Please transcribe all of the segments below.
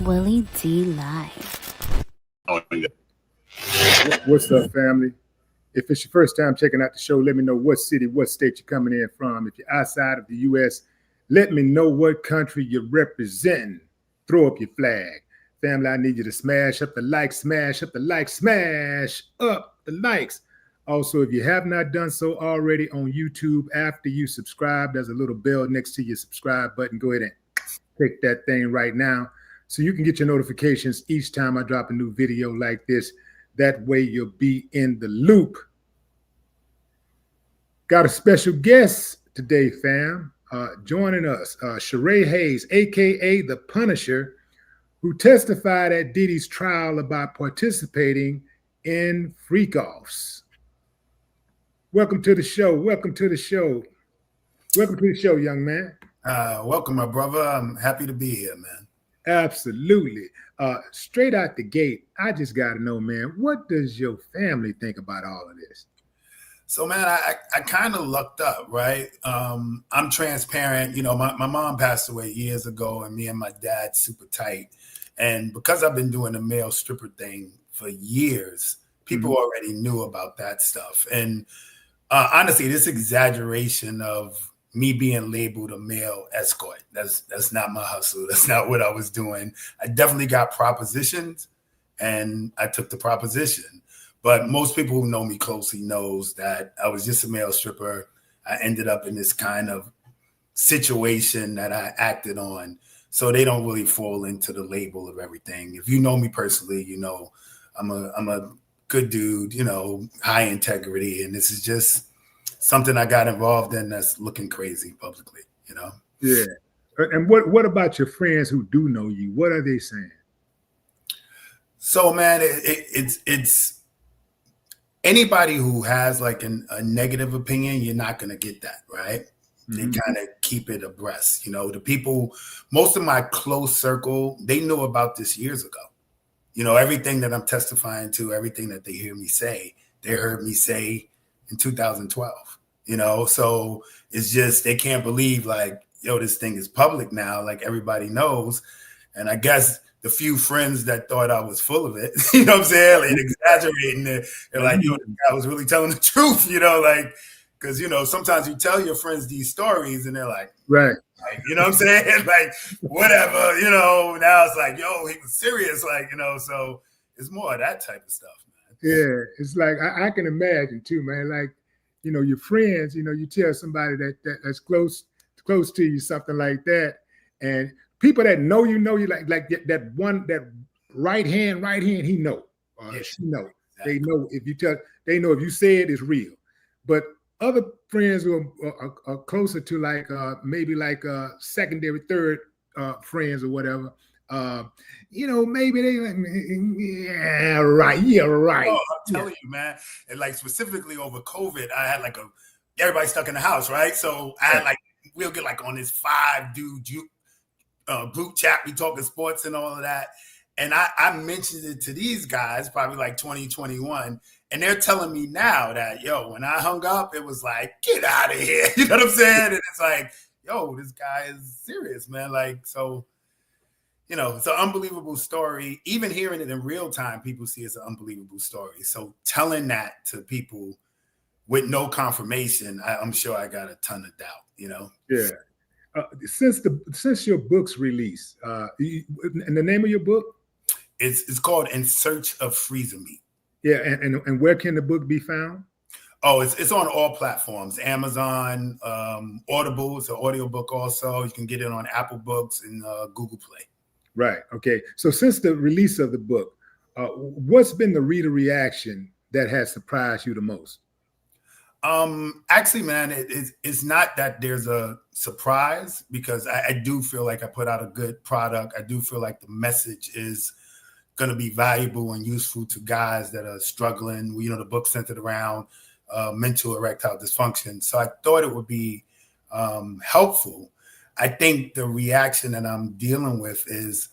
Willie D Live. What's up, family? If it's your first time checking out the show, let me know what city, what state you're coming in from. If you're outside of the U.S., let me know what country you're representing. Throw up your flag. Family, I need you to smash up the like, smash up the like, smash up the likes. Also, if you have not done so already on YouTube, after you subscribe, there's a little bell next to your subscribe button. Go ahead and click that thing right now so you can get your notifications each time I drop a new video like this. That way you'll be in the loop. Got a special guest today, fam. Joining us, Sharay Hayes, a.k.a. The Punisher, who testified at Diddy's trial about participating in freakoffs. Welcome to the show. Welcome to the show. Welcome to the show, young man. Welcome, my brother. I'm happy to be here, man. Absolutely. Straight out the gate, I just got to know, man, what does your family think about all of this? So, man, I kind of lucked up, right? I'm transparent. You know, my mom passed away years ago, and me and my dad super tight. And because I've been doing the male stripper thing for years, people already knew about that stuff. And honestly, this exaggeration of me being labeled a male escort, that's not my hustle. That's not what I was doing. I definitely got propositions, and I took the proposition. But most people who know me closely knows that I was just a male stripper. I ended up in this kind of situation that I acted on. So they don't really fall into the label of everything. If you know me personally, you know I'm a good dude, you know, high integrity. And this is just something I got involved in that's looking crazy publicly, you know? Yeah. And what about your friends who do know you? What are they saying? So, man, it's anybody who has like a negative opinion, you're not going to get that, right? They kind of keep it abreast. You know, the people, most of my close circle, they knew about this years ago. You know, everything that I'm testifying to, everything that they hear me say, they heard me say in 2012, you know? So it's just, they can't believe like, yo, this thing is public now, like everybody knows. And I guess the few friends that thought I was full of it, you know what I'm saying? Like exaggerating it. They're like, yo, this guy was really telling the truth, you know, like, because, you know, sometimes you tell your friends these stories and they're like, right. You know what I'm saying? Like, whatever, you know, now it's like, yo, he was serious. Like, you know, so it's more of that type of stuff, man. Yeah. It's like, I can imagine too, man. Like, you know, your friends, you know, you tell somebody that's close to you, something like that. And people that know you like that right hand, he know, she know. Exactly. They know if you tell, they know if you say it, it's real. But other friends who are closer to like maybe like secondary, third friends or whatever, you know, maybe they like, yeah, right. Oh, I'm telling you, man. And like specifically over COVID, I had like everybody stuck in the house, right? So I had like, we'll get like on this 5-dude group chat, we talking sports and all of that. And I mentioned it to these guys probably like 2021. And they're telling me now that, yo, when I hung up, it was like, get out of here. You know what I'm saying? And it's like, yo, this guy is serious, man. Like, so, you know, it's an unbelievable story. Even hearing it in real time, people see it's an unbelievable story. So telling that to people with no confirmation, I'm sure I got a ton of doubt, you know? Yeah. Since your book's release, and the name of your book? It's called In Search of Freezer Meat. Yeah, and where can the book be found? Oh, it's on all platforms. Amazon, Audible, it's an audiobook also. You can get it on Apple Books and Google Play. Right, okay. So since the release of the book, what's been the reader reaction that has surprised you the most? Actually, man, it's not that there's a surprise, because I do feel like I put out a good product. I do feel like the message is going to be valuable and useful to guys that are struggling. You know, the book centered around mental erectile dysfunction. So I thought it would be helpful. I think the reaction that I'm dealing with is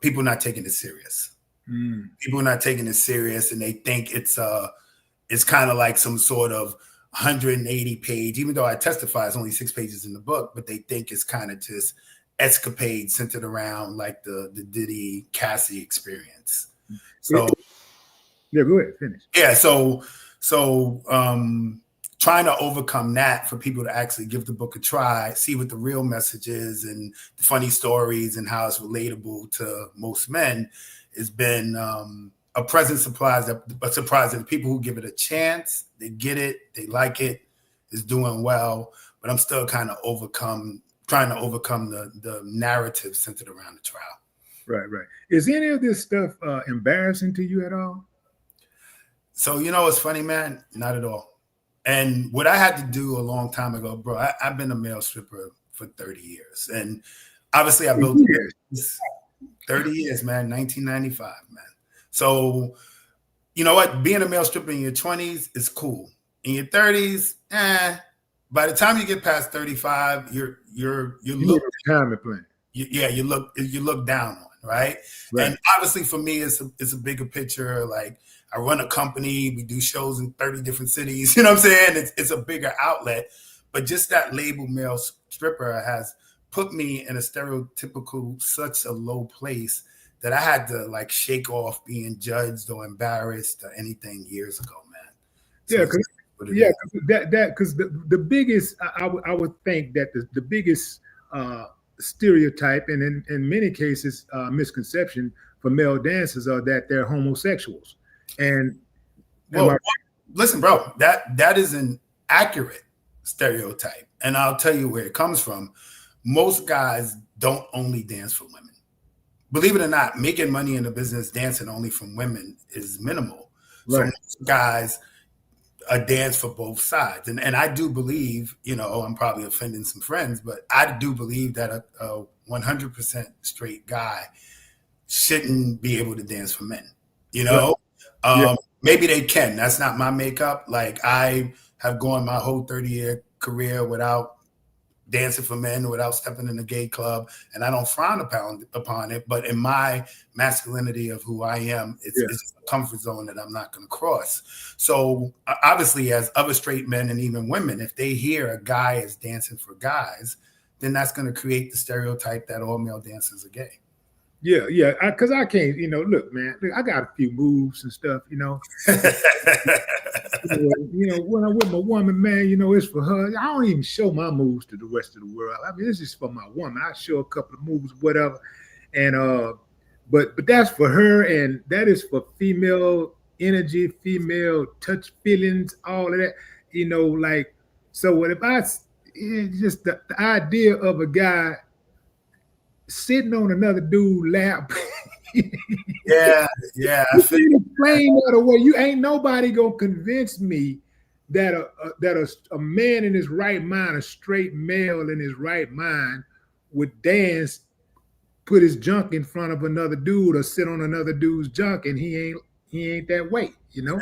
people not taking it serious. People not taking it serious, and they think it's kind of like some sort of 180 page, even though I testify it's only 6 pages in the book, but they think it's kind of just escapade centered around like the Diddy-Cassie experience. So yeah, go ahead, finish. Yeah, so trying to overcome that for people to actually give the book a try, see what the real message is and the funny stories and how it's relatable to most men has been a pleasant surprise. A surprise that the people who give it a chance, they get it, they like it, is doing well. But I'm still trying to overcome the narrative centered around the trial. Right. Is any of this stuff embarrassing to you at all? So, you know, it's funny, man, not at all. And what I had to do a long time ago, bro, I've been a male stripper for 30 years. And obviously I built 30 years, man, 1995, man. So, you know what? Being a male stripper in your 20s is cool. In your 30s, by the time you get past 35, you look retirement plan. You look down on, right? And obviously for me, it's a bigger picture. Like I run a company, we do shows in 30 different cities. You know what I'm saying? It's a bigger outlet, but just that label male stripper has put me in a stereotypical, such a low place that I had to like shake off being judged or embarrassed or anything years ago, man. So because the biggest, I would think that the biggest stereotype and in many cases misconception for male dancers are that they're homosexuals. And listen, bro, that is an accurate stereotype, and I'll tell you where it comes from. Most guys don't only dance for women. Believe it or not, making money in the business dancing only from women is minimal. So most guys dance for both sides. And I do believe, you know, I'm probably offending some friends, but I do believe that a 100% straight guy shouldn't be able to dance for men, you know? Maybe they can. That's not my makeup. Like I have gone my whole 30-year career without dancing for men, without stepping in a gay club, and I don't frown upon it. But in my masculinity of who I am, it's a comfort zone that I'm not going to cross. So obviously, as other straight men and even women, if they hear a guy is dancing for guys, then that's going to create the stereotype that all male dancers are gay. Yeah, because I can't, you know, look, man, I got a few moves and stuff, you know. You know, when I'm with my woman, man, you know, it's for her. I don't even show my moves to the rest of the world. I mean, it's just for my woman. I show a couple of moves, whatever. And but that's for her, and that is for female energy, female touch, feelings, all of that. You know, like, so what if it's just the idea of a guy sitting on another dude's lap. Yeah. Plain that away. You ain't nobody gonna convince me that a man in his right mind, a straight male in his right mind, would dance, put his junk in front of another dude, or sit on another dude's junk, and he ain't that way, you know?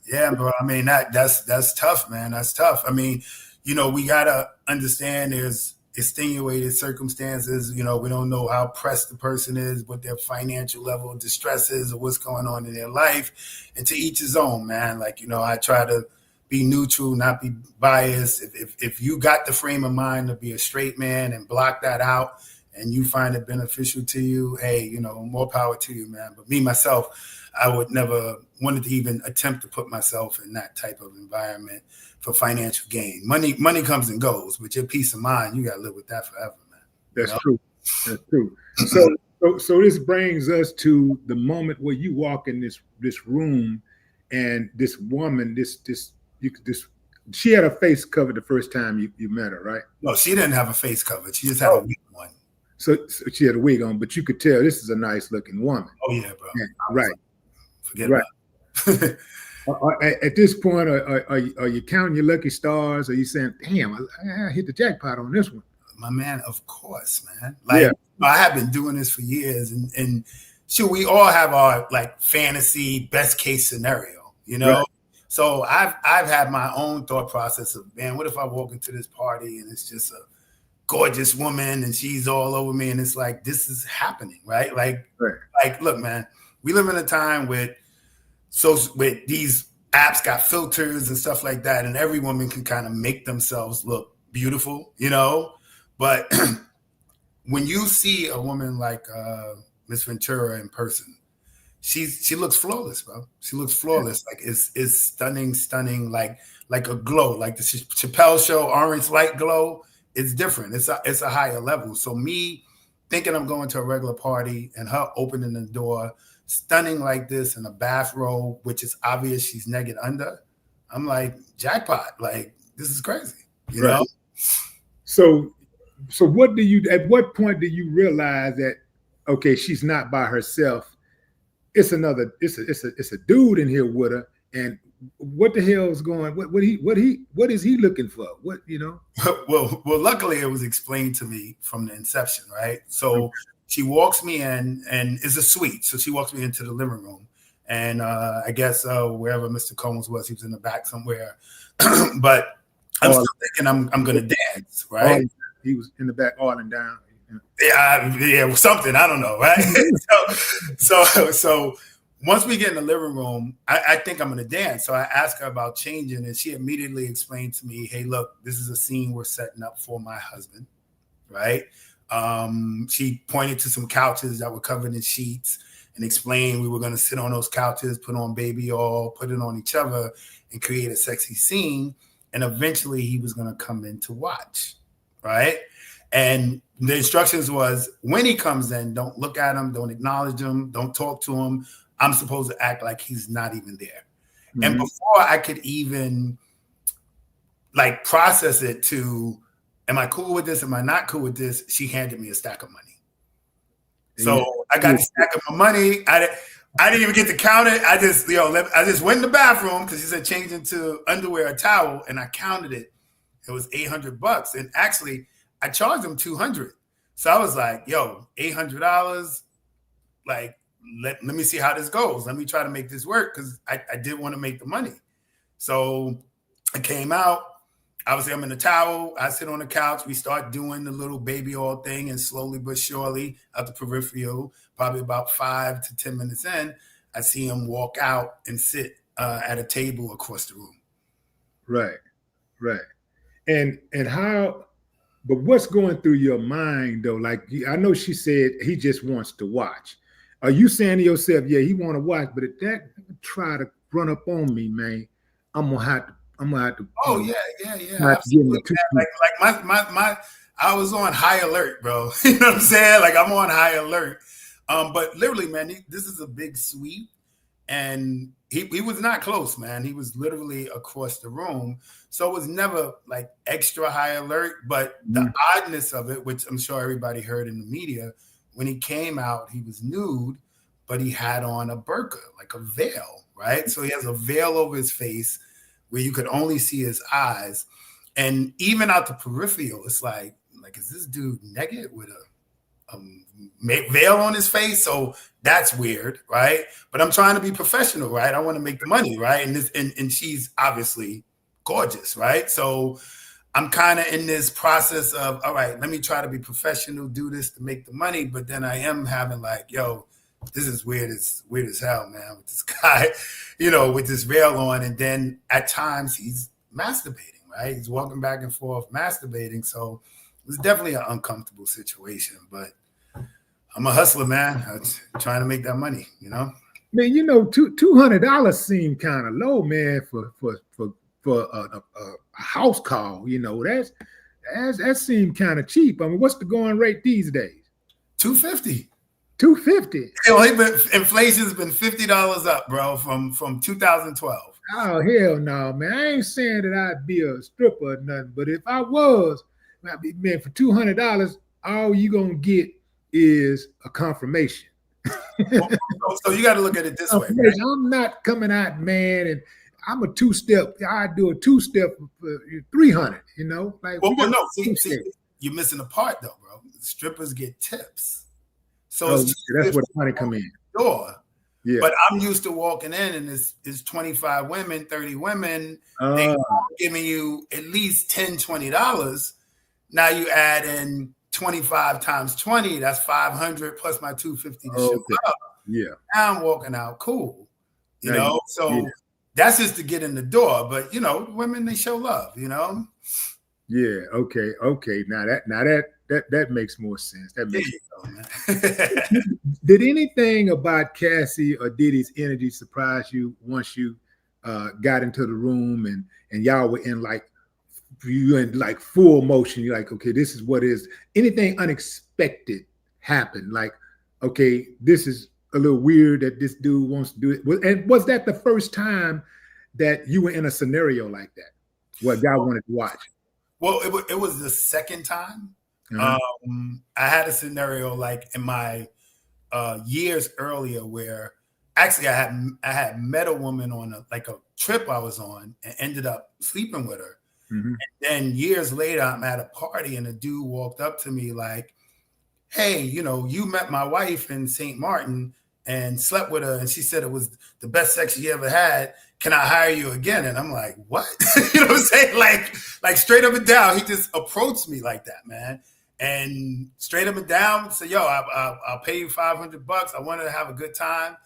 Yeah, bro. I mean, that's tough, man. That's tough. I mean, you know, we gotta understand there's extenuated circumstances. You know, we don't know how pressed the person is, what their financial level of distress is, or what's going on in their life. And to each his own, man. Like, you know, I try to be neutral, not be biased. If you got the frame of mind to be a straight man and block that out, and you find it beneficial to you, hey, you know, more power to you, man. But me, myself, I would never wanted to even attempt to put myself in that type of environment for financial gain. Money comes and goes, but your peace of mind, you got to live with that forever, man. That's true. That's true. So this brings us to the moment where you walk in this room, and this woman, she had her face covered the first time you met her, right? No, she didn't have a face covered. She just had a wig on. So she had a wig on, but you could tell this is a nice looking woman. Oh yeah, bro. Yeah, right. Forget about it. At this point, are you counting your lucky stars? Or are you saying, damn, I hit the jackpot on this one? My man, of course, man. Like, I have been doing this for years, and sure, we all have our like fantasy best case scenario, you know? Right. So I've had my own thought process of, man, what if I walk into this party and it's just a gorgeous woman and she's all over me, and it's like, this is happening, right? Like, look, man, we live in a time with these apps got filters and stuff like that, and every woman can kind of make themselves look beautiful, you know? But when you see a woman like Miss Ventura in person, she looks flawless, bro. She looks flawless. Like it's stunning, like a glow, like the Chappelle Show orange light glow. It's different. It's a higher level. So me thinking I'm going to a regular party and her opening the door, stunning like this in a bathrobe, which is obvious she's naked under. I'm like, jackpot. Like, this is crazy. You know? So at what point do you realize that, okay, she's not by herself? It's a dude in here with her, and what the hell is going? What is he looking for? What, you know? Well, luckily it was explained to me from the inception, right? So she walks me in, and it's a suite. So she walks me into the living room, and I guess wherever Mr. Combs was, he was in the back somewhere. But I'm still thinking I'm gonna dance, right? He was in the back, oiling down. Yeah, something, I don't know, right? so once we get in the living room, I think I'm gonna dance. So I asked her about changing, and she immediately explained to me, "Hey, look, this is a scene we're setting up for my husband," right? She pointed to some couches that were covered in sheets and explained we were gonna sit on those couches, put on baby oil, put it on each other, and create a sexy scene. And eventually, he was gonna come in to watch, right? And the instructions was, when he comes in, don't look at him, don't acknowledge him, don't talk to him. I'm supposed to act like he's not even there. Mm-hmm. And before I could even like process it to, am I cool with this? Am I not cool with this? She handed me a stack of money. So I got the stack of my money. I didn't even get to count it. I just went in the bathroom because she said change into underwear or towel, and I counted it. It was $800. And actually, I charged him $200. So I was like, yo, $800. Like, let me see how this goes. Let me try to make this work, because I did want to make the money. So I came out. Obviously, I'm in the towel. I sit on the couch. We start doing the little baby oil thing, and slowly but surely, at the peripheral, probably about 5 to 10 minutes in, I see him walk out and sit at a table across the room. Right. And how? But what's going through your mind, though? Like, I know she said he just wants to watch. Are you saying to yourself, yeah, he want to watch, but if that try to run up on me, man, I'm gonna have to. Oh yeah. Like my I was on high alert, bro. You know what I'm saying? Like, I'm on high alert. But literally, man, this is a big suite, and he was not close, man. He was literally across the room. So it was never like extra high alert, but the oddness of it, which I'm sure everybody heard in the media, when he came out, he was nude, but he had on a burqa, like a veil, right? So he has a veil over his face where you could only see his eyes. And even out the peripheral, it's like, is this dude naked with a veil on his face? So that's weird, right? But I'm trying to be professional, right? I want to make the money, right? And she's obviously gorgeous, right? So I'm kind of in this process of, all right, let me try to be professional, do this to make the money. But then I am having like, yo, this is weird as hell, man, with this guy, with this veil on. And then at times he's masturbating, right? He's walking back and forth masturbating. So it was definitely an uncomfortable situation, but I'm a hustler, man. I'm trying to make that money, Man, $200 seemed kind of low, man, for a house call. That seemed kind of cheap. I mean, what's the going rate these days? $250. $250. Inflation's been $50 up, bro, from 2012. Oh, hell no, man. I ain't saying that I'd be a stripper or nothing, but if I was, man, for $200, all you gonna get is a confirmation. So you got to look at it this way. Right? I'm not coming out, man, and I'm a two-step. I do a two-step for $300. Like, no, see, you're missing the part though, bro. Strippers get tips. So that's where the money come in. Door. Yeah. But I'm used to walking in, and it's 25 women, 30 women. They giving you at least $10, $20. Now you add in 25 times 20, that's 500 plus my 250 to show up. Yeah. Now I'm walking out cool. So that's just to get in the door. But women, they show love, Yeah, okay. Now That makes more sense. That There makes. you go, man. Did anything about Cassie or Diddy's energy surprise you once you got into the room and y'all were in like full motion? You're like, okay, this is what is. Anything unexpected happened? Like, okay, this is a little weird that this dude wants to do it. And was that the first time that you were in a scenario like that, where a guy wanted to watch? Well, it was the second time. Uh-huh. I had a scenario like in my years earlier where actually I had met a woman on a trip I was on and ended up sleeping with her. Mm-hmm. And then years later, I'm at a party and a dude walked up to me like, hey, you met my wife in St. Martin and slept with her, and she said it was the best sex she ever had. Can I hire you again? And I'm like, what? You know what I'm saying? Like straight up and down, he just approached me like that, man. And straight up and down, said, yo, I'll pay you $500. I wanted to have a good time,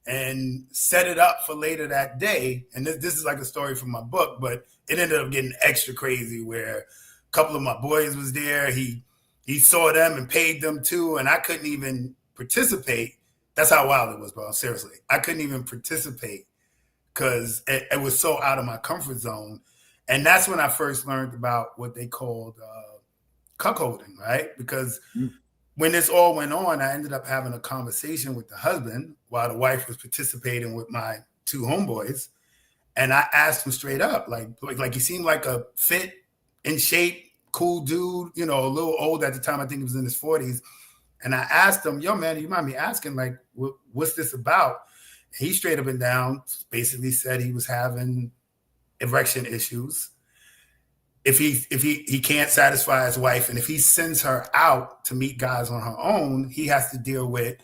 and set it up for later that day. And this is like a story from my book, but it ended up getting extra crazy where a couple of my boys was there. He saw them and paid them too, and I couldn't even participate. That's how wild it was, bro. Seriously. I couldn't even participate because it was so out of my comfort zone. And that's when I first learned about what they called cuckolding, right? Because when this all went on, I ended up having a conversation with the husband while the wife was participating with my two homeboys. And I asked him straight up, like he seemed like a fit, in shape, cool dude, a little old at the time. I think he was in his 40s. And I asked him, yo, man, you mind me asking, like, what's this about? And he straight up and down basically said he was having erection issues. If he can't satisfy his wife, and if he sends her out to meet guys on her own, he has to deal with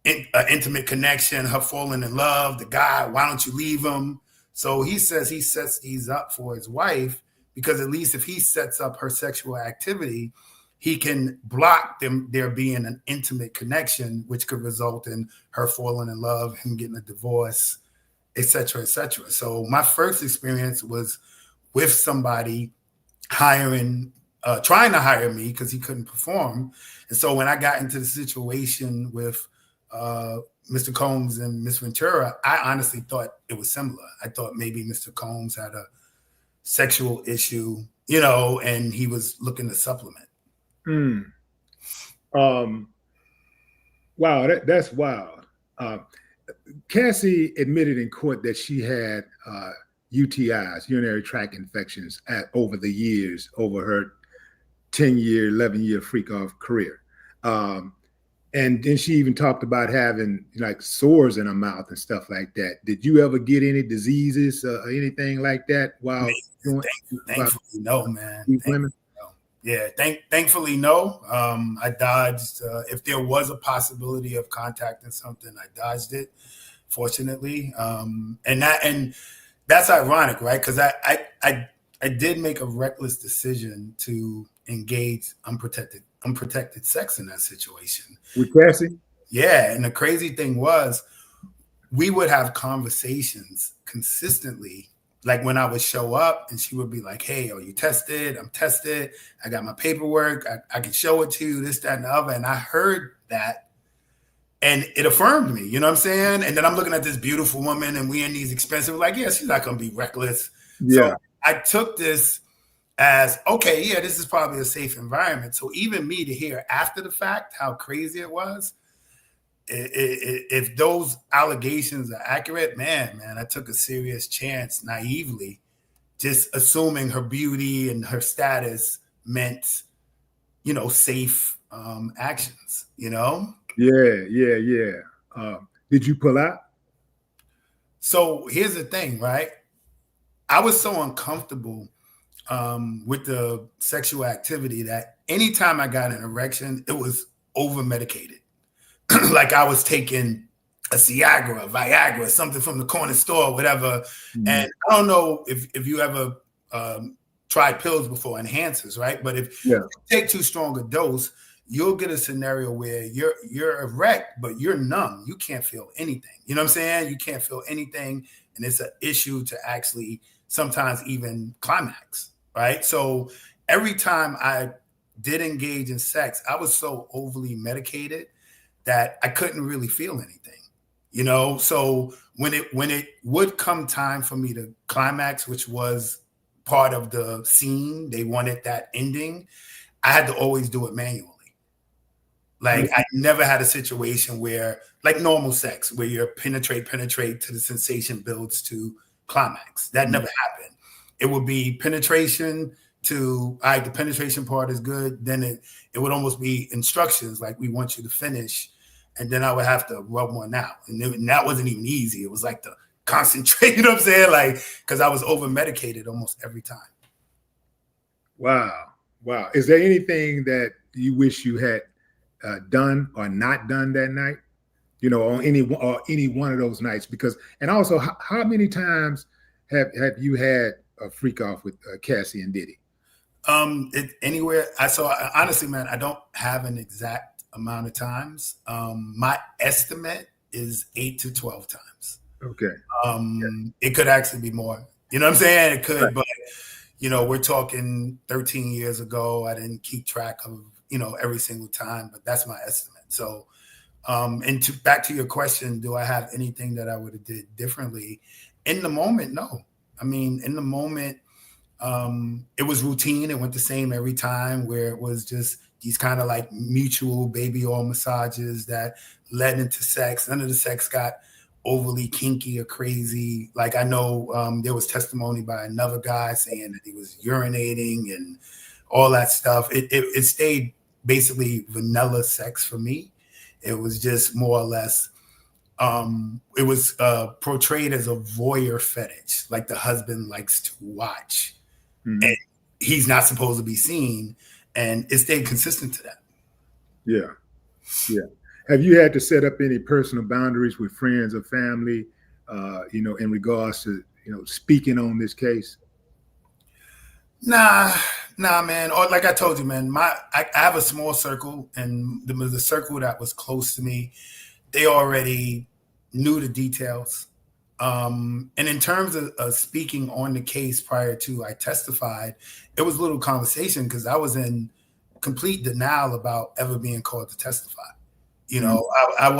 an intimate connection, her falling in love, the guy, why don't you leave him? So he says he sets these up for his wife because at least if he sets up her sexual activity, he can block there being an intimate connection, which could result in her falling in love, him getting a divorce, et cetera, et cetera. So my first experience was with somebody trying to hire me because he couldn't perform. And so when I got into the situation with Mr. Combs and Miss Ventura, I honestly thought it was similar. I thought maybe Mr. Combs had a sexual issue, and he was looking to supplement. Wow, that's wild. Cassie admitted in court that she had UTIs, urinary tract infections, over the years, over her 10-year, 11-year freak-off career. And then she even talked about having like sores in her mouth and stuff like that. Did you ever get any diseases or anything like that while doing? Thankfully, no, man. Women? Yeah, thankfully, no. I dodged. If there was a possibility of contacting something, I dodged it, fortunately. And that's ironic, right? Because I did make a reckless decision to engage unprotected sex in that situation. With Cassie? Yeah, and the crazy thing was, we would have conversations consistently. Like when I would show up and she would be like, hey, are you tested? I'm tested. I got my paperwork. I can show it to you, this, that, and the other. And I heard that and it affirmed me, you know what I'm saying? And then I'm looking at this beautiful woman and we in these expensive, like, yeah, she's not going to be reckless. Yeah. So I took this as, okay, yeah, this is probably a safe environment. So even me to hear after the fact how crazy it was, if those allegations are accurate, man, I took a serious chance naively, just assuming her beauty and her status meant, safe actions, Yeah. Did you pull out? So here's the thing, right? I was so uncomfortable with the sexual activity that anytime I got an erection, it was over medicated. Like I was taking a Ciagra, Viagra, something from the corner store, whatever. Mm-hmm. And I don't know if you ever tried pills before, enhancers, right? But if you take too strong a dose, you'll get a scenario where you're erect, but you're numb. You can't feel anything. You know what I'm saying? You can't feel anything. And it's an issue to actually sometimes even climax, right? So every time I did engage in sex, I was so overly medicated that I couldn't really feel anything, you know? So when it would come time for me to climax, which was part of the scene, they wanted that ending, I had to always do it manually. Like I never had a situation where, like normal sex, where you penetrate to the sensation builds to climax. That never happened. It would be penetration to, all right, the penetration part is good. Then it would almost be instructions like, we want you to finish. And then I would have to rub one out. And that wasn't even easy. It was like the concentrate, you know what I'm saying? Like, because I was over medicated almost every time. Wow. Wow. Is there anything that you wish you had done or not done that night, you know, on any one of those nights? Because, and also, how many times have you had a freak off with Cassie and Diddy? Anywhere. Honestly, man, I don't have an exact amount of times. My estimate is 8 to 12 times. Okay. It could actually be more. You know what I'm saying? It could, right. But you know, we're talking 13 years ago. I didn't keep track of, you know, every single time, but that's my estimate. So, and back to your question, do I have anything that I would have did differently? In the moment, no. I mean, in the moment, it was routine. It went the same every time, where it was just these kind of like mutual baby oil massages that led into sex. None of the sex got overly kinky or crazy. Like I know there was testimony by another guy saying that he was urinating and all that stuff. It stayed basically vanilla sex for me. It was just more or less, it was portrayed as a voyeur fetish, like the husband likes to watch. Mm-hmm. And he's not supposed to be seen, and it stayed consistent to that. Yeah. Yeah. Have you had to set up any personal boundaries with friends or family, you know, in regards to, you know, speaking on this case? Nah, man. Or like I told you, man, I have a small circle, and the circle that was close to me, they already knew the details. And in terms of speaking on the case prior to I testified, it was a little conversation because I was in complete denial about ever being called to testify. You know, it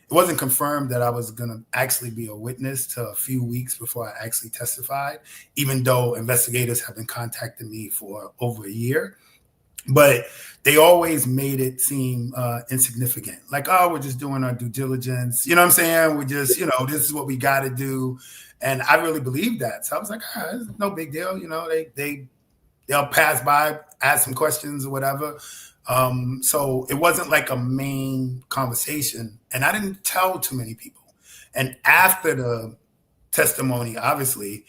wasn't confirmed that I was going to actually be a witness till a few weeks before I actually testified, even though investigators have been contacting me for over a year. But they always made it seem insignificant. Like, oh, we're just doing our due diligence. You know what I'm saying? We're just, you know, this is what we got to do. And I really believed that. So I was like, it's no big deal. You know, they'll pass by, ask some questions or whatever. So it wasn't like a main conversation, and I didn't tell too many people. And after the testimony, obviously,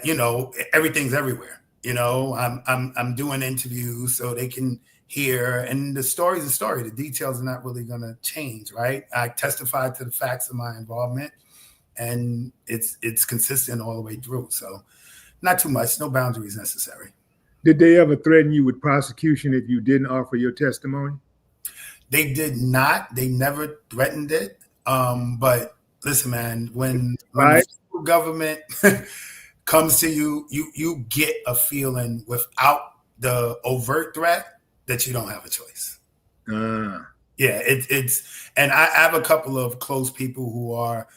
you know, everything's everywhere. You know, I'm doing interviews so they can hear, and the story's a story. The details are not really going to change, right? I testified to the facts of my involvement, and it's consistent all the way through. So not too much, no boundaries necessary. Did they ever threaten you with prosecution if you didn't offer your testimony? They did not. They never threatened it. But listen, man, when the government comes to you, you get a feeling without the overt threat that you don't have a choice. Yeah, it's and I have a couple of close people who are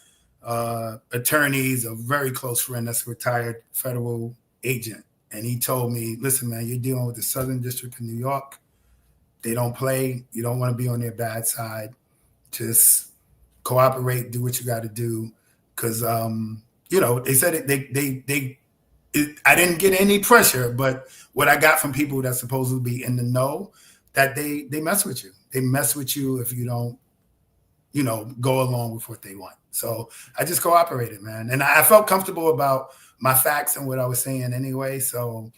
attorneys, a very close friend that's a retired federal agent. And he told me, listen, man, you're dealing with the Southern District of New York. They don't play. You don't want to be on their bad side. Just cooperate, do what you got to do. Because, you know, they said I didn't get any pressure, but what I got from people that's supposed to be in the know, that they mess with you. They mess with you if you don't, you know, go along with what they want. So I just cooperated, man. And I felt comfortable about my facts and what I was saying anyway. So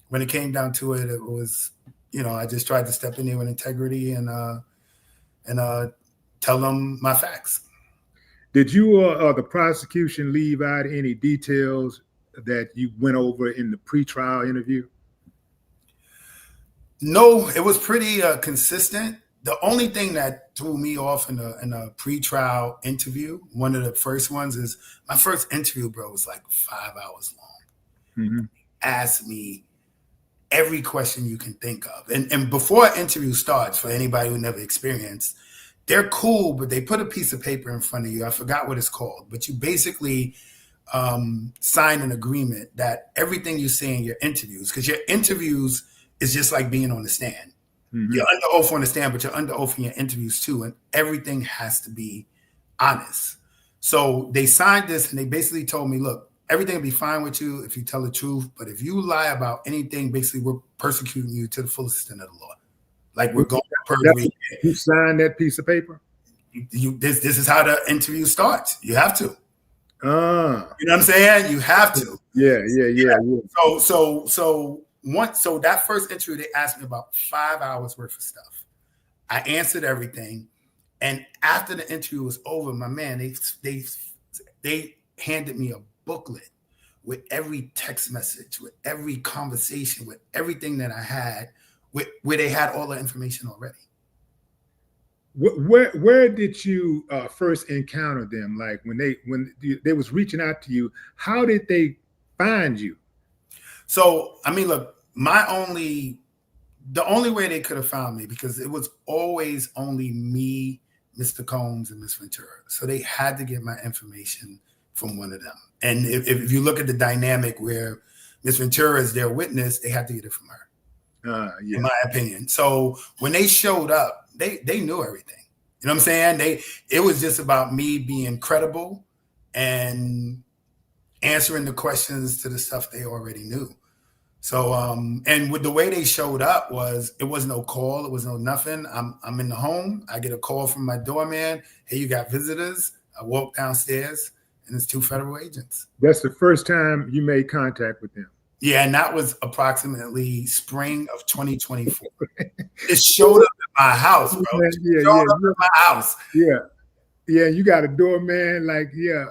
when it came down to it, it was, you know, I just tried to step in there with integrity and tell them my facts. Did you or the prosecution leave out any details that you went over in the pretrial interview? No, it was pretty consistent. The only thing that threw me off in a pretrial interview, one of the first ones, is my first interview, bro, was like 5 hours long. Mm-hmm. Asked me every question you can think of. And before an interview starts, for anybody who never experienced, they're cool, but they put a piece of paper in front of you. I forgot what it's called, but you basically sign an agreement that everything you say in your interviews, because your interviews is just like being on the stand. Mm-hmm. You're under oath on the stand, but you're under oath in your interviews too, and everything has to be honest. So they signed this, and they basically told me, look, everything will be fine with you if you tell the truth, but if you lie about anything, basically we're persecuting you to the fullest extent of the law. Like we're going to perjury. You signed that piece of paper? This is how the interview starts. You have to. You know what I'm saying? You have to. Yeah. So that first interview, they asked me about 5 hours worth of stuff. I answered everything. And after the interview was over, my man, they handed me a booklet with every text message, with every conversation, with everything that I had, where they had all the information already. Where did you first encounter them? Like when they was reaching out to you, how did they find you? So, I mean, look, the only way they could have found me, because it was always only me, Mr. Combs, and Miss Ventura. So they had to get my information from one of them. And if you look at the dynamic where Miss Ventura is their witness, they had to get it from her, in my opinion. So when they showed up, they knew everything. You know what I'm saying? It was just about me being credible and answering the questions to the stuff they already knew. So, and with the way they showed up it was no call. It was no nothing. I'm in the home. I get a call from my doorman. Hey, you got visitors. I walk downstairs, and it's 2 federal agents. That's the first time you made contact with them. Yeah, and that was approximately spring of 2024. It showed up at my house, bro. It showed up at my house. Yeah. Yeah, you got a doorman, like, man.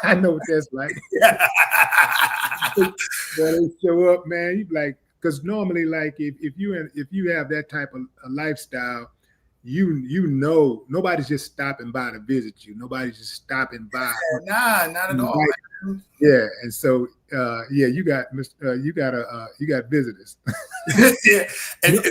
I know what that's like. When they show up, man, you like, because normally, like, if you have that type of a lifestyle, you know, nobody's just stopping by to visit you. Nobody's just stopping by. Nah, not at all. Man. Yeah, and so you got visitors. Yeah, and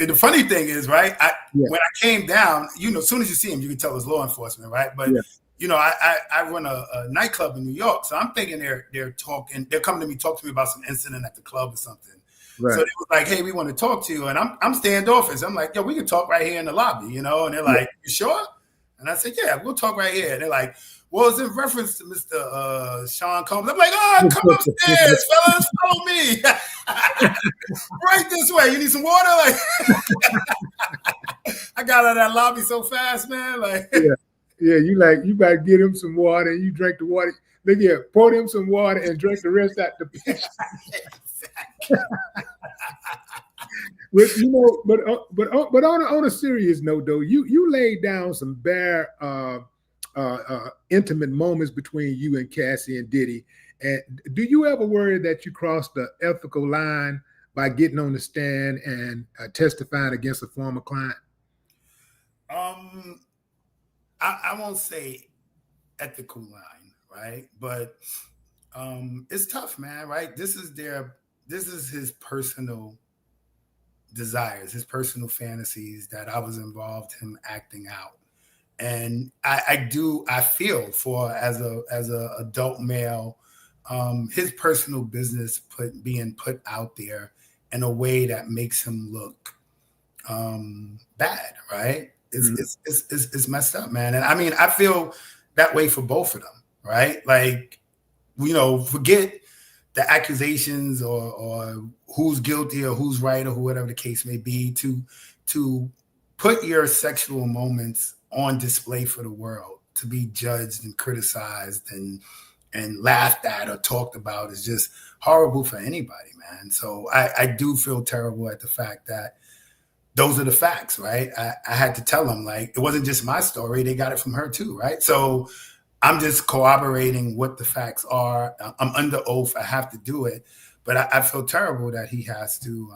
the funny thing is, right? When I came down, you know, as soon as you see him, you can tell it's law enforcement, right? But you know, I run a nightclub in New York, so I'm thinking they're talking, they're coming to me, talk to me about some incident at the club or something. Right. So they was like, "Hey, we want to talk to you," and I'm standoffish. I'm like, "Yo, we can talk right here in the lobby," you know? And they're like, "You sure?" And I said, "Yeah, we'll talk right here." And they're like, "Well, it's in reference to Mr. Sean Combs." I'm like, "Oh, come upstairs, fellas, follow me. Right this way. You need some water?" Like, I got out of that lobby so fast, man. Like, you about to get him some water, and you drink the water. Look here, pour him some water and drink the rest out the pitch. But on a serious note, though, you laid down some bare intimate moments between you and Cassie and Diddy. And do you ever worry that you crossed the ethical line by getting on the stand and testifying against a former client? I won't say ethical line, right? But it's tough, man, right? This is his personal desires, his personal fantasies that I was involved in him acting out. And I feel for as a adult male, his personal business being put out there in a way that makes him look bad, right? It's messed up, man. And I mean, I feel that way for both of them, right? Like, you know, forget the accusations or who's guilty or who's right or whatever the case may be, to put your sexual moments on display for the world, to be judged and criticized and laughed at or talked about is just horrible for anybody, man. So I do feel terrible at the fact that those are the facts, right? I had to tell them, like, it wasn't just my story. They got it from her too, right? So I'm just corroborating what the facts are. I'm under oath. I have to do it. But I feel terrible that he has to,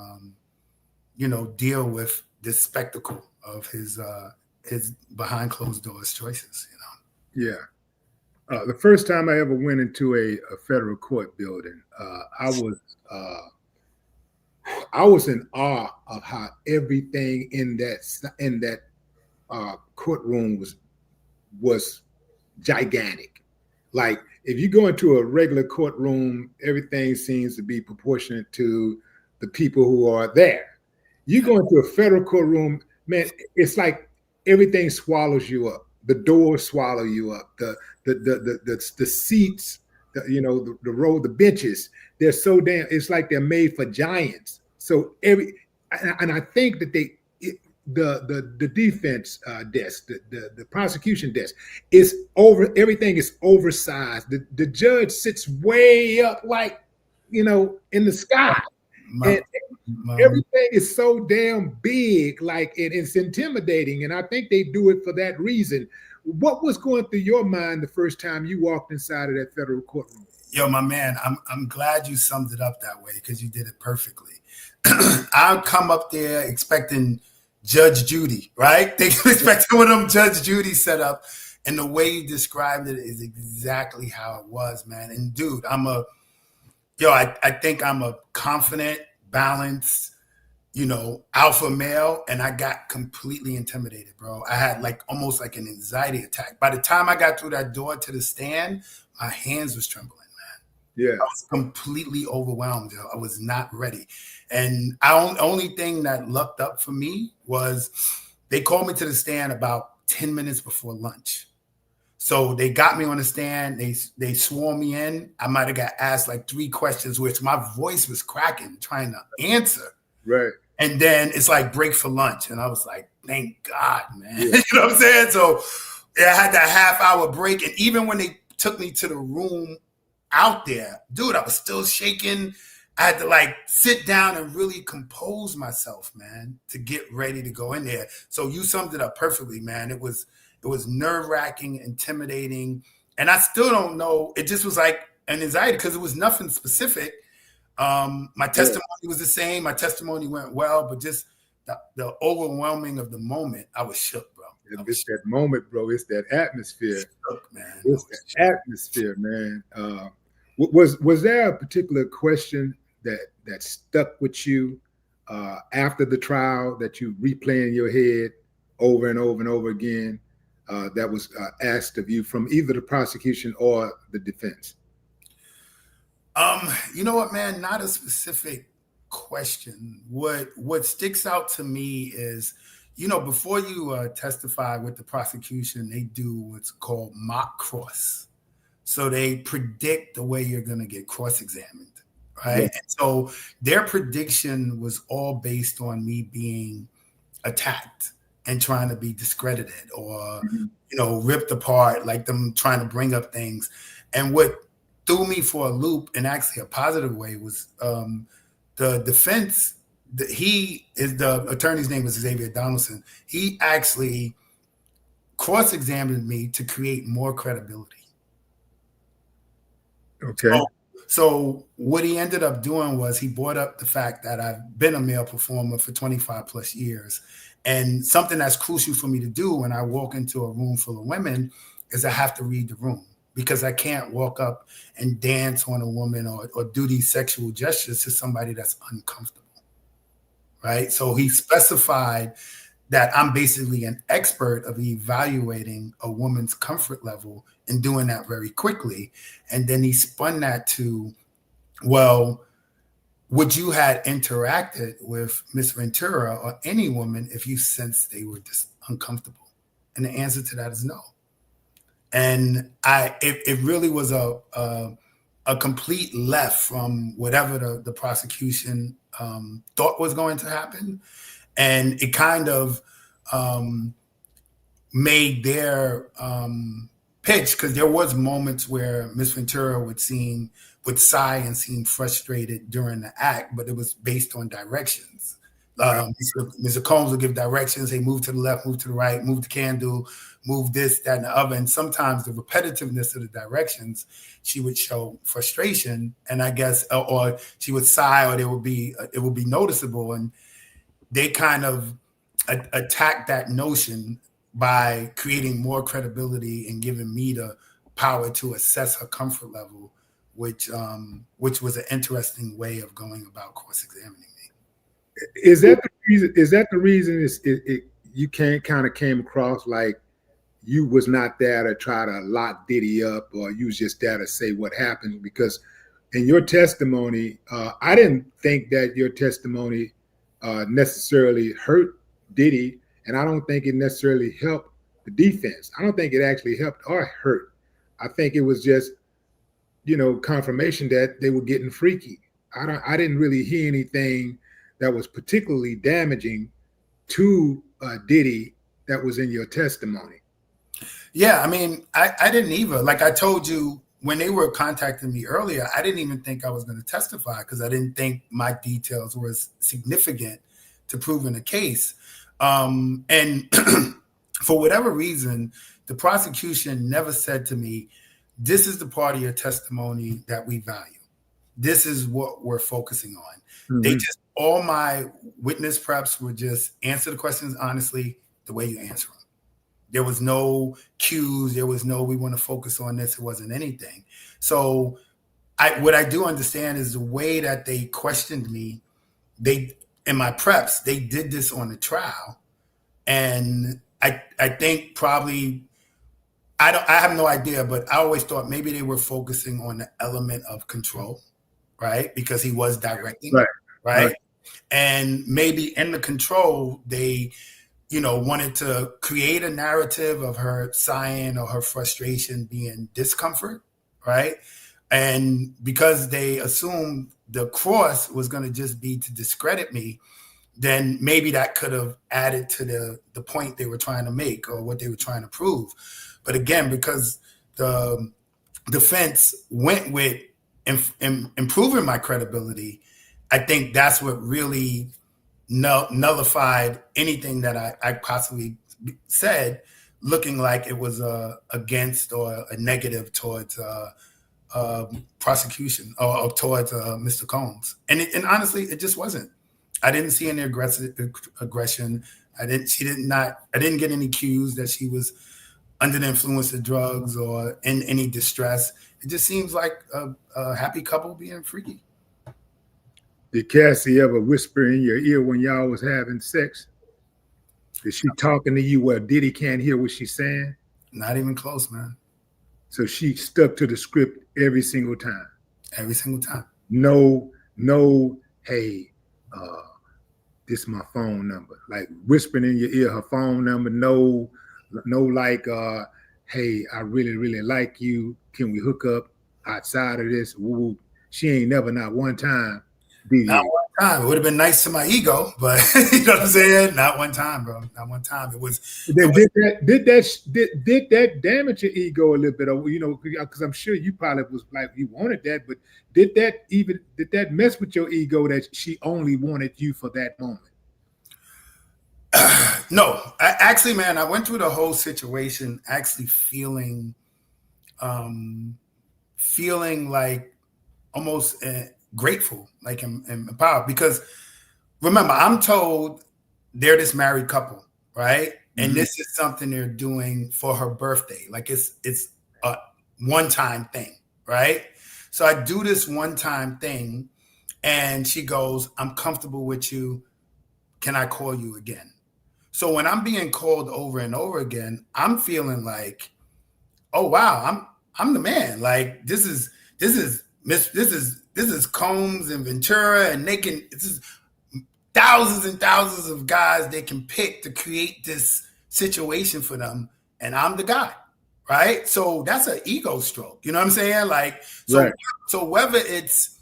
deal with this spectacle of his behind closed doors choices, you know? Yeah. The first time I ever went into a federal court building, I was in awe of how everything in that courtroom was gigantic. Like if you go into a regular courtroom, everything seems to be proportionate to the people who are there. You go into a federal courtroom, man, it's like everything swallows you up. The doors swallow you up. The seats, the row, the benches, they're so damn. It's like they're made for giants. So and I think that the defense desk, the prosecution desk is over. Everything is oversized. The judge sits way up, like in the sky. And everything is so damn big, like it's intimidating. And I think they do it for that reason. What was going through your mind the first time you walked inside of that federal courtroom? Yo, my man, I'm glad you summed it up that way because you did it perfectly. I'll come up there expecting Judge Judy, right? They expected one of them Judge Judy set up. And the way you described it is exactly how it was, man. And dude, I think I'm a confident, balanced, alpha male, and I got completely intimidated, bro. I had almost like an anxiety attack. By the time I got through that door to the stand, my hands was trembling, man. Yeah. I was completely overwhelmed, yo. I was not ready. And only thing that lucked up for me was they called me to the stand about 10 minutes before lunch. So they got me on the stand. They swore me in. I might have got asked 3 questions, which my voice was cracking, trying to answer. Right. And then it's break for lunch. And I was like, thank God, man. Yeah. You know what I'm saying? So I had that half-hour break. And even when they took me to the room out there, dude, I was still shaking. I had to sit down and really compose myself, man, to get ready to go in there. So you summed it up perfectly, man. It was nerve-wracking, intimidating, and I still don't know. It just was like an anxiety because it was nothing specific. My testimony was the same. My testimony went well, but just the overwhelming of the moment, I was shook, bro. It's that moment, bro. It's that atmosphere. Shook, man. It's that atmosphere, man. Was there a particular question that stuck with you after the trial that you replay in your head over and over and over again? That was asked of you from either the prosecution or the defense? You know what, man? Not a specific question. What sticks out to me is, before you testify with the prosecution, they do what's called mock cross. So they predict the way you're going to get cross-examined, right? Yeah. And so their prediction was all based on me being attacked and trying to be discredited or, ripped apart, like them trying to bring up things. And what threw me for a loop in actually a positive way was the defense. The attorney's name was Xavier Donaldson. He actually cross-examined me to create more credibility. Okay. So what he ended up doing was he brought up the fact that I've been a male performer for 25 plus years. And something that's crucial for me to do when I walk into a room full of women is I have to read the room, because I can't walk up and dance on a woman or do these sexual gestures to somebody that's uncomfortable, right? So he specified that I'm basically an expert of evaluating a woman's comfort level and doing that very quickly. And then he spun that to, well, would you had interacted with Miss Ventura or any woman if you sensed they were just uncomfortable? And the answer to that is no. And it really was a complete left from whatever the prosecution thought was going to happen. And it kind of made their pitch, because there was moments where Miss Ventura would sigh and seem frustrated during the act, but it was based on directions. Mr. Combs would give directions. Hey, move to the left, move to the right, move the candle, move this, that, and the other. And sometimes the repetitiveness of the directions, she would show frustration, and I guess, or she would sigh, or it would be noticeable. And they kind of attacked that notion by creating more credibility and giving me the power to assess her comfort level, which was an interesting way of going about cross-examining me. Is that the reason? Is that the reason? You kind of came across like you was not there to try to lock Diddy up, or you was just there to say what happened? Because in your testimony, I didn't think that your testimony necessarily hurt Diddy, and I don't think it necessarily helped the defense. I don't think it actually helped or hurt. I think it was just, confirmation that they were getting freaky. I didn't really hear anything that was particularly damaging to Diddy that was in your testimony. Yeah, I mean, I didn't either. Like I told you, when they were contacting me earlier, I didn't even think I was going to testify because I didn't think my details were significant to proving the case. And for whatever reason, the prosecution never said to me, this is the part of your testimony that we value. This is what we're focusing on. Mm-hmm. They just, all my witness preps would just answer the questions honestly, the way you answer them. There was no cues. There was no, we want to focus on this. It wasn't anything. So what I do understand is the way that they questioned me, in my preps, they did this on the trial. And I think probably, I have no idea, but I always thought maybe they were focusing on the element of control, right? Because he was directing, right? And maybe in the control, they, wanted to create a narrative of her sighing or her frustration being discomfort, right? And because they assumed the cross was going to just be to discredit me, then maybe that could have added to the point they were trying to make or what they were trying to prove. But again, because the defense went with improving my credibility, I think that's what really nullified anything that I possibly said, looking like it was against or a negative towards prosecution or towards Mr. Combs. And honestly, it just wasn't. I didn't see any aggression. I didn't get any cues that she was under the influence of drugs or in any distress. It just seems like a happy couple being freaky. Did Cassie ever whisper in your ear when y'all was having sex? Is she talking to you where Diddy can't hear what she's saying? Not even close, man. So she stuck to the script every single time? Every single time. No, hey, this is my phone number. Like whispering in your ear her phone number. No, like, hey, I really, really like you. Can we hook up outside of this? Woo. She ain't never, not one time. Not one time. It would have been nice to my ego, but you know what I'm saying? Not one time, bro. Not one time. Did that damage your ego a little bit? Because I'm sure you probably was like, you wanted that, but did that mess with your ego that she only wanted you for that moment? No, actually, man, I went through the whole situation actually feeling like almost grateful, like empowered, because remember, I'm told they're this married couple, right? Mm-hmm. And this is something they're doing for her birthday. Like it's a one-time thing, right? So I do this one-time thing and she goes, I'm comfortable with you. Can I call you again? So when I'm being called over and over again, I'm feeling like, oh wow, I'm the man. Like this is Combs and Ventura, and this is thousands and thousands of guys they can pick to create this situation for them, and I'm the guy, right? So that's an ego stroke. You know what I'm saying? Like, so, right. So whether it's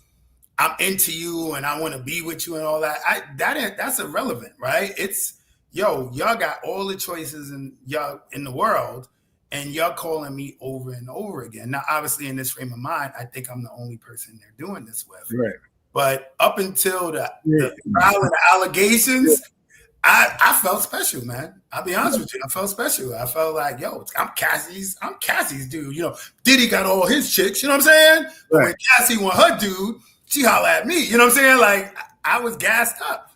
I'm into you and I want to be with you and all that, that's irrelevant, right? It's y'all got all the choices in the world. And you're calling me over and over again. Now, obviously, in this frame of mind, I think I'm the only person they're doing this with. Right. But up until the trial and the allegations, I felt special, man. I'll be honest with you. I felt special. I felt like, I'm Cassie's dude. Diddy got all his chicks, you know what I'm saying? Right. But when Cassie want her dude, she holla at me. You know what I'm saying? Like, I was gassed up.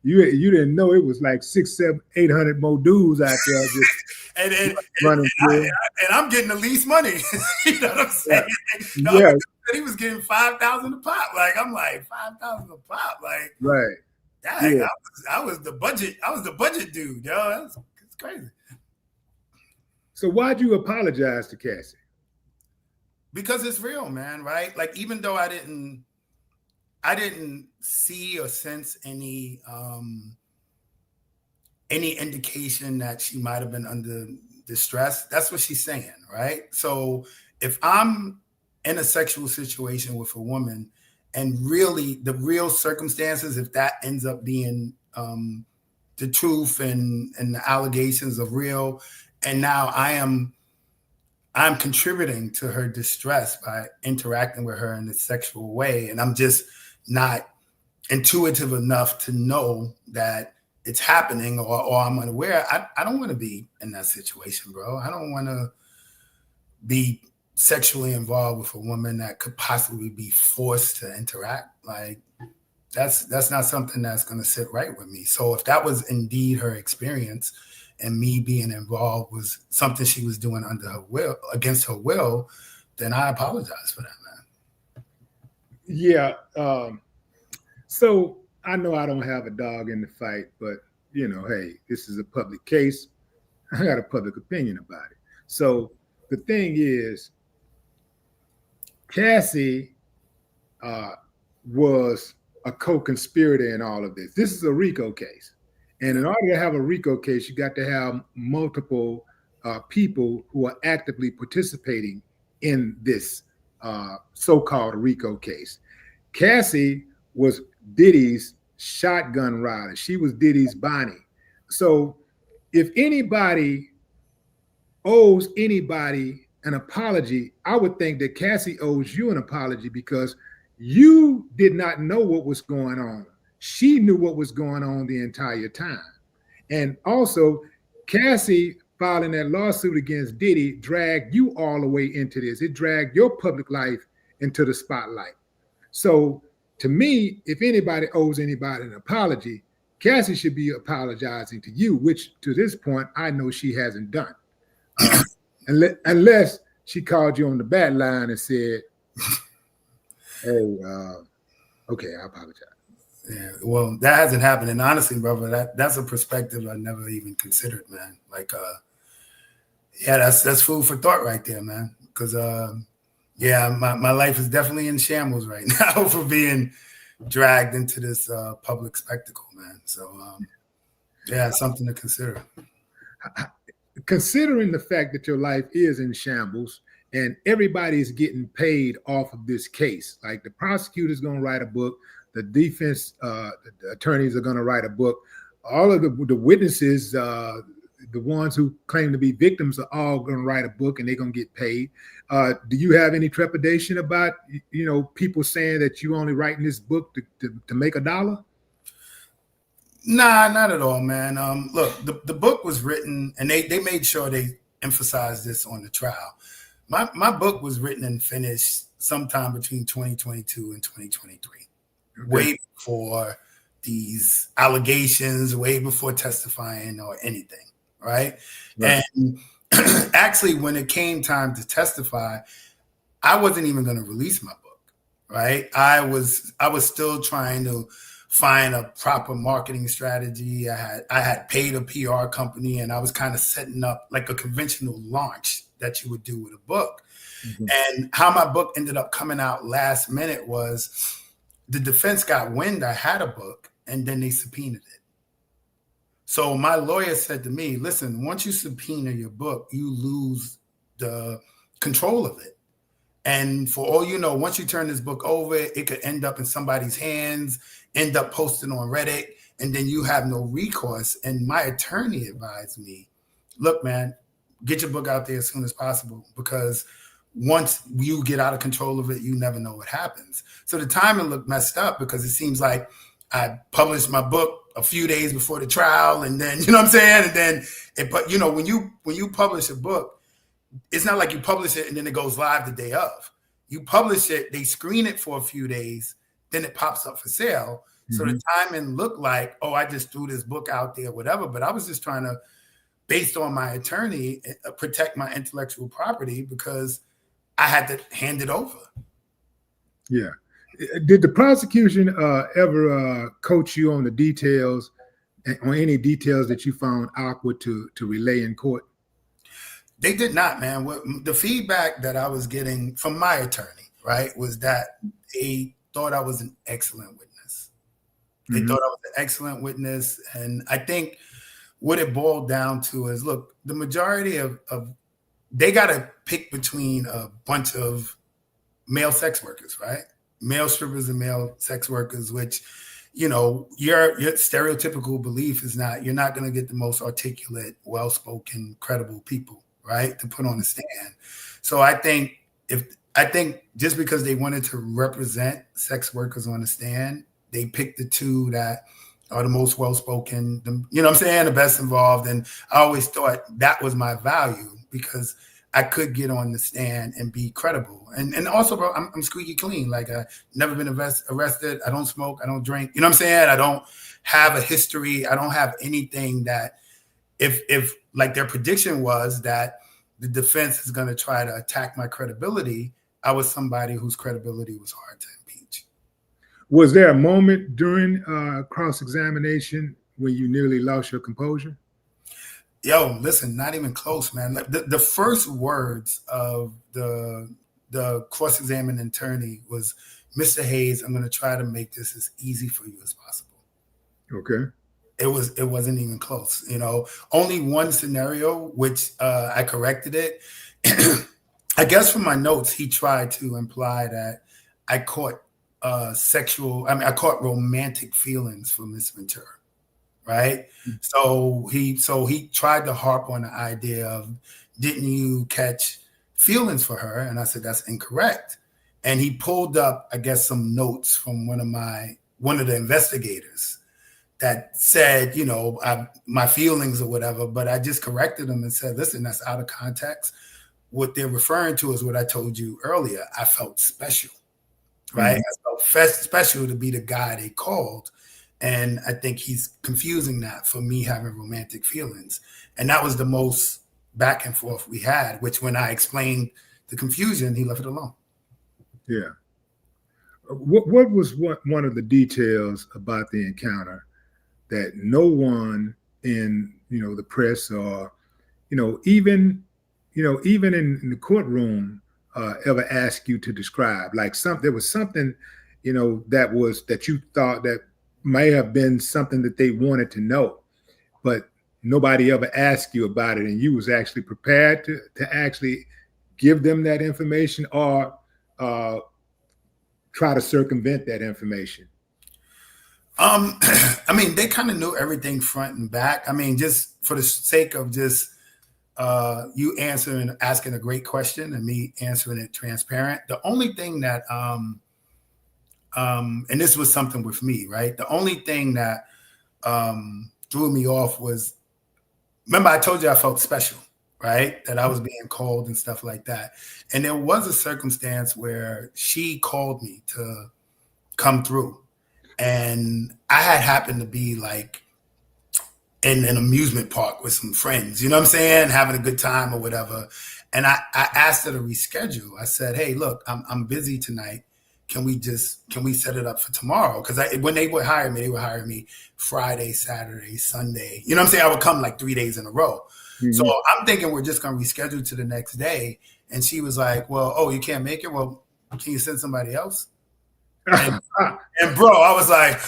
You didn't know it was like 600, 700, 800 more dudes out there just and, running through. and I'm getting the least money. You know what I'm saying? The Yeah. other dude said he was getting 5,000 a pop. Like I'm like 5,000 a pop. Like Right. dang, Yeah. I was the budget. I was the budget dude, yo. It's crazy. So why'd you apologize to Cassie? Because it's real, man. Right? Like even though I didn't see or sense any indication that she might have been under distress. That's what she's saying, right? So if I'm in a sexual situation with a woman and really the real circumstances, if that ends up being the truth and the allegations are real, and now I'm contributing to her distress by interacting with her in a sexual way, and I'm just not intuitive enough to know that it's happening or I'm unaware. I don't want to be in that situation, bro. I don't want to be sexually involved with a woman that could possibly be forced to interact. Like that's not something that's going to sit right with me. So if that was indeed her experience and me being involved was something she was doing under her will, against her will, then I apologize for that, man. Yeah. So I know I don't have a dog in the fight, but you know, hey, this is a public case. I got a public opinion about it. So the thing is, Cassie was a co-conspirator in all of this. This is a RICO case. And in order to have a RICO case, you got to have multiple people who are actively participating in this so-called RICO case. Cassie was Diddy's shotgun rider. She was Diddy's Bonnie. So if anybody owes anybody an apology, I would think that Cassie owes you an apology because you did not know what was going on. She knew what was going on the entire time. And also, Cassie filing that lawsuit against Diddy dragged you all the way into this. It dragged your public life into the spotlight. So to me, if anybody owes anybody an apology, Cassie should be apologizing to you, which to this point, I know she hasn't done. Unless she called you on the bad line and said, hey, okay, I apologize. Yeah, well, that hasn't happened. And honestly, brother, that's a perspective I never even considered, man. Like, yeah, that's food for thought right there, man. Because, yeah, my life is definitely in shambles right now for being dragged into this public spectacle, man. So, yeah, it's something to consider. Considering the fact that your life is in shambles and everybody's getting paid off of this case, like the prosecutor's going to write a book, the defense the attorneys are going to write a book, all of the witnesses, the ones who claim to be victims are all going to write a book and they're going to get paid. Do you have any trepidation about, you know, people saying that you only writing this book to make $1? Nah, not at all, man. Look, the book was written, and they made sure they emphasized this on the trial. My book was written and finished sometime between 2022 and 2023, okay. Way before these allegations, way before testifying or anything, right? And actually, when it came time to testify, I wasn't even going to release my book, right? I was still trying to find a proper marketing strategy. I had paid a PR company and I was kind of setting up like a conventional launch that you would do with a book. Mm-hmm. And how my book ended up coming out last minute was the defense got wind I had a book and then they subpoenaed it. So my lawyer said to me, listen, once you subpoena your book, you lose the control of it. And for all you know, once you turn this book over, it could end up in somebody's hands, end up posted on Reddit, and then you have no recourse. And my attorney advised me, look, man, get your book out there as soon as possible, because once you get out of control of it, you never know what happens. So the timing looked messed up because it seems like I published my book a few days before the trial, and then, you know what I'm saying? And then, but you know, when you publish a book, it's not like you publish it and then it goes live the day of. You publish it, they screen it for a few days, then it pops up for sale. So the timing looked like, oh, I just threw this book out there, whatever. But I was just trying to, based on my attorney, protect my intellectual property because I had to hand it over. Yeah. Did the prosecution ever coach you on the details, on any details that you found awkward to relay in court? They did not, man. The feedback that I was getting from my attorney, right, was that they thought I was an excellent witness. They thought I was an excellent witness. And I think what it boiled down to is, look, the majority of they got to pick between a bunch of male sex workers, right? Male strippers and male sex workers, which, you know, your stereotypical belief is you're not going to get the most articulate, well-spoken, credible people, right, to put on the stand. So I think just because they wanted to represent sex workers on the stand, they picked the two that are the most well-spoken, you know what I'm saying, the best involved. And I always thought that was my value because I could get on the stand and be credible. And also, bro, I'm squeaky clean. Like, I've never been arrested. I don't smoke. I don't drink. You know what I'm saying? I don't have a history. I don't have anything that if like their prediction was that the defense is going to try to attack my credibility, I was somebody whose credibility was hard to impeach. Was there a moment during cross-examination when you nearly lost your composure? Yo, listen, not even close, man. Like the first words of the cross-examining attorney was, "Mr. Hayes, I'm going to try to make this as easy for you as possible." Okay. It wasn't even close. You know, only one scenario, which I corrected it. I guess from my notes, he tried to imply that I caught I caught romantic feelings for Miss Ventura. Right. So he tried to harp on the idea of, didn't you catch feelings for her? And I said, that's incorrect. And he pulled up, I guess, some notes from one of the investigators that said, you know, my feelings or whatever, but I just corrected him and said, listen, that's out of context. What they're referring to is what I told you earlier. I felt special, right? I felt special to be the guy they called. And I think he's confusing that for me having romantic feelings. And that was the most back and forth we had, which when I explained the confusion, he left it alone. Yeah. What was one of the details about the encounter that no one in, you know, the press or, even in the courtroom ever asked you to describe? Like there was something, that you thought that may have been something that they wanted to know, but nobody ever asked you about it, and you was actually prepared to actually give them that information or try to circumvent that information? I mean, they kind of knew everything front and back. I mean, just for the sake of just you asking a great question and me answering it transparent. The only thing that and this was something with me, right? The only thing that threw me off was, remember I told you I felt special, right? That I was being called and stuff like that. And there was a circumstance where she called me to come through. And I had happened to be like in an amusement park with some friends, you know what I'm saying? Having a good time or whatever. And I asked her to reschedule. I said, hey, look, I'm busy tonight. Can we set it up for tomorrow? Because when they would hire me, they would hire me Friday, Saturday, Sunday. You know what I'm saying? I would come like 3 days in a row. Mm-hmm. So I'm thinking we're just going to reschedule to the next day. And she was like, well, oh, you can't make it? Well, can you send somebody else? And bro, I was like,